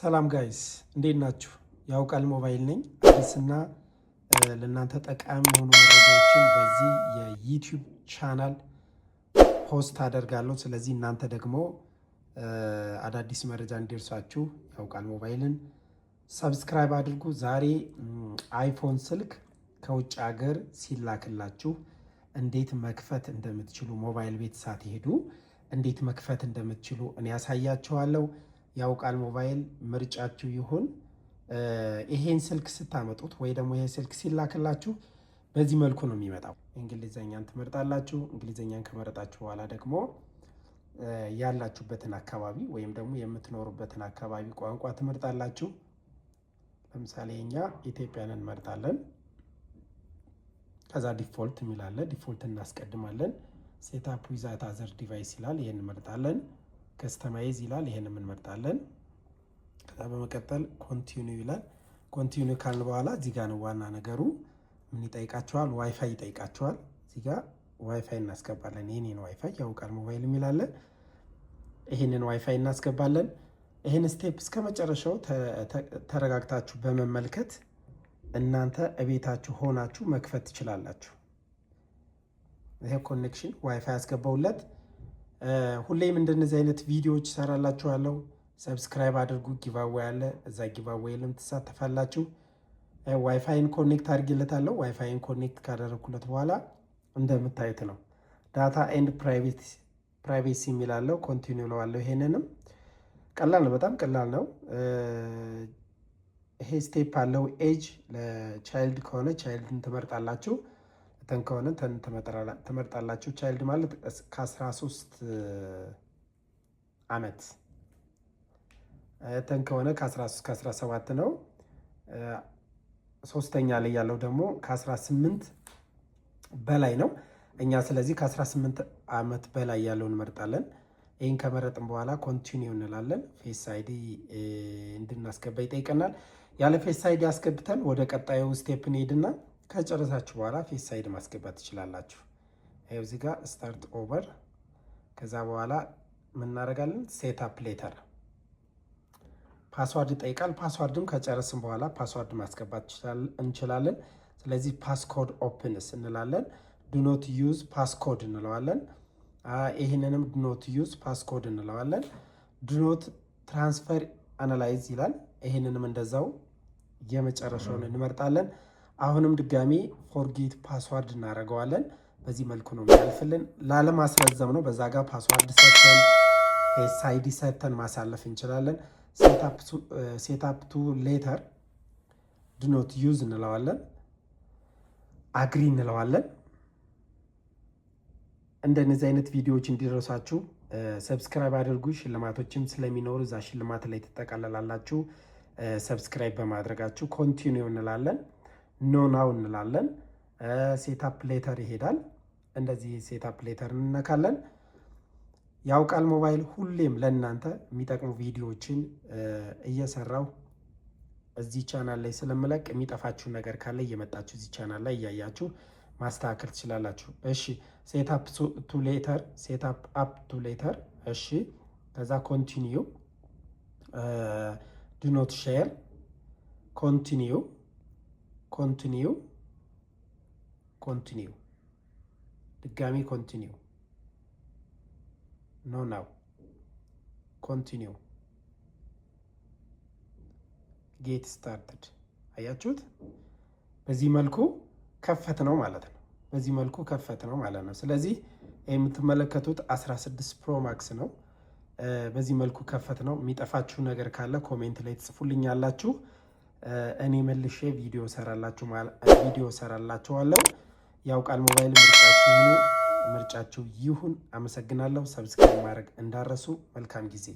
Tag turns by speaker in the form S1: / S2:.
S1: ሰላም ጋይስ እንዴት ናችሁ? ያውቃል ሞባይል ነኝ። አዲስና ለእናንተ ጠቃሚ የሆኑ መረጃዎችን በዚህ የዩቲዩብ ቻናል ፖስት አደርጋለሁ። ስለዚህ እናንተ ደግሞ አዳዲስ መረጃ እንዲደርሳችሁ ያውቃል ሞባይልን ሰብስክራይብ አድርጉ። ዛሬ አይፎን ስልክ ከውጭ ሀገር ሲላክላችሁ እንዴት መክፈት እንደምትችሉ ሞባይል ቤት ሳትሄዱ እንዴት መክፈት እንደምትችሉ እኔ ያሳያችኋለሁ። ያውቃል ሞባይል ምርጫችሁ ይሁን። ይሄን ስልክ ስታመጡት ወይ ደግሞ ይሄ ስልክ ሲላክላችሁ በዚህ መልኩ ነው የሚመጣው። እንግሊዘኛን ትመርጣላችሁ። እንግሊዘኛን ከመረጣችሁ በኋላ ደግሞ ያላችሁበትን አካባቢ ወይም ደግሞ የምትኖሩበትን አካባቢ ቋንቋ ትመርጣላችሁ። ለምሳሌ እኛ ኢትዮጵያን እንመርጣለን። ከዛ ዲፎልት የሚላለ ዲፎልት እናስቀድማለን። ሴታፕ ዊዛት አዘር ዲቫይስ ይላል፣ ይሄን እንመርጣለን። ከስተማይዝ ይላል፣ ይሄን እንመርጣለን። ከዛ በመቀጠል ኮንቲኒው ይላል። ኮንቲኒው ካልን በኋላ እዚህ ጋር ነው ዋና ነገሩ። ምን ይጠይቃቸዋል? ዋይፋይ ይጠይቃቸዋል። እዚህ ጋር ዋይፋይ እናስገባለን። የኔን ዋይፋይ ያውቃል ሞባይል የሚላለ ይሄንን ዋይፋይ እናስገባለን። ይሄን ስቴፕ እስከ መጨረሻው ተረጋግታችሁ በመመልከት እናንተ እቤታችሁ ሆናችሁ መክፈት ትችላላችሁ። ይሄ ኮኔክሽን ዋይፋይ ያስገባውለት። ሁሌም እንደነዚህ አይነት ቪዲዮዎች ሰራላችኋለሁ። ሰብስክራይብ አድርጉ። ጊቫዌይ አለ፣ እዛ ጊቫዌይ ለም ትሳተፋላችሁ። ዋይፋይን ኮኔክት አድርጌለታለሁ። ዋይፋይን ኮኔክት ካደረኩለት በኋላ እንደምታዩት ነው። ዳታ ኤንድ ፕራይቬሲ የሚላለው ኮንቲኒው ለዋለሁ። ይሄንንም ቀላል ነው፣ በጣም ቀላል ነው። ይሄ ስቴፕ አለው። ኤጅ ለቻይልድ ከሆነ ቻይልድን ትመርጣላችሁ። ተን ከሆነ ተን ትመርጣላችሁ። ቻይልድ ማለት ከ13 ዓመት፣ ተን ከሆነ ከ13 ከ17 ነው። ሶስተኛ ላይ ያለው ደግሞ ከ18 በላይ ነው። እኛ ስለዚህ ከ18 ዓመት በላይ ያለውን እንመርጣለን። ይህን ከመረጥን በኋላ ኮንቲኒው እንላለን። ፌስ አይዲ እንድናስገባ ይጠይቀናል። ያለ ፌስ አይዲ አስገብተን ወደ ቀጣዩ ስቴፕ እንሄድና ከጨረሳችሁ በኋላ ፌስ አይዲ ማስገባት ትችላላችሁ። ይኸው እዚህ ጋር ስታርት ኦቨር። ከዛ በኋላ ምን እናደርጋለን? ሴት አፕ ሌተር ፓስዋርድ ይጠይቃል። ፓስዋርድም ከጨረስን በኋላ ፓስዋርድ ማስገባት እንችላለን። ስለዚህ ፓስኮድ ኦፕንስ እንላለን። ዱኖት ዩዝ ፓስኮድ እንለዋለን። ይህንንም ዱኖት ዩዝ ፓስኮድ እንለዋለን። ዱኖት ትራንስፈር አናላይዝ ይላል። ይህንንም እንደዛው የመጨረሻውን እንመርጣለን። አሁንም ድጋሚ ፎርጌት ፓስዋርድ እናደርገዋለን። በዚህ መልኩ ነው የሚያልፍልን። ላለማስረዘም ነው። በዛ ጋር ፓስዋርድ ሰጥተን ፌስ አይዲ ሰጥተን ማሳለፍ እንችላለን። ሴታፕ ቱ ሌተር ዱኖት ዩዝ እንለዋለን። አግሪ እንለዋለን። እንደነዚህ አይነት ቪዲዮዎች እንዲደርሳችሁ ሰብስክራይብ አድርጉ። ሽልማቶችም ስለሚኖሩ እዛ ሽልማት ላይ ትጠቃለላላችሁ። ሰብስክራይብ በማድረጋችሁ ኮንቲኒው እንላለን። ኖ ናው እንላለን። ሴታፕ ሌተር ይሄዳል። እንደዚህ ሴታፕ ሌተር እንነካለን። ያውቃል ሞባይል ሁሌም ለእናንተ የሚጠቅሙ ቪዲዮዎችን እየሰራው እዚህ ቻናል ላይ ስለምለቅ የሚጠፋችሁ ነገር ካለ እየመጣችሁ እዚህ ቻናል ላይ እያያችሁ ማስተካከል ትችላላችሁ። እሺ ሴታፕ ቱ ሌተር፣ ሴታፕ አፕ ቱ ሌተር። እሺ ከዛ ኮንቲኒው፣ ዱ ኖት ሼር፣ ኮንቲኒው፣ ኮንቲኒው፣ ኮንቲኒው፣ ድጋሚ ኮንቲኒው፣ ኖ ናው፣ ኮንቲኒው፣ ጌት ስታርትድ። አያችሁት? በዚህ መልኩ ከፈት ነው ማለት ነው። በዚህ መልኩ ከፈት ነው ማለት ነው። ስለዚህ የምትመለከቱት 16 ፕሮ ማክስ ነው። በዚህ መልኩ ከፈት ነው። የሚጠፋችሁ ነገር ካለ ኮሜንት ላይ ትጽፉልኛላችሁ። እኔ መልሼ ቪዲዮ ሰራላችኋለሁ። ያውቃል ሞባይል ምርጫችሁ ይሁን። አመሰግናለሁ። ሰብስክራይብ ማድረግ እንዳረሱ። መልካም ጊዜ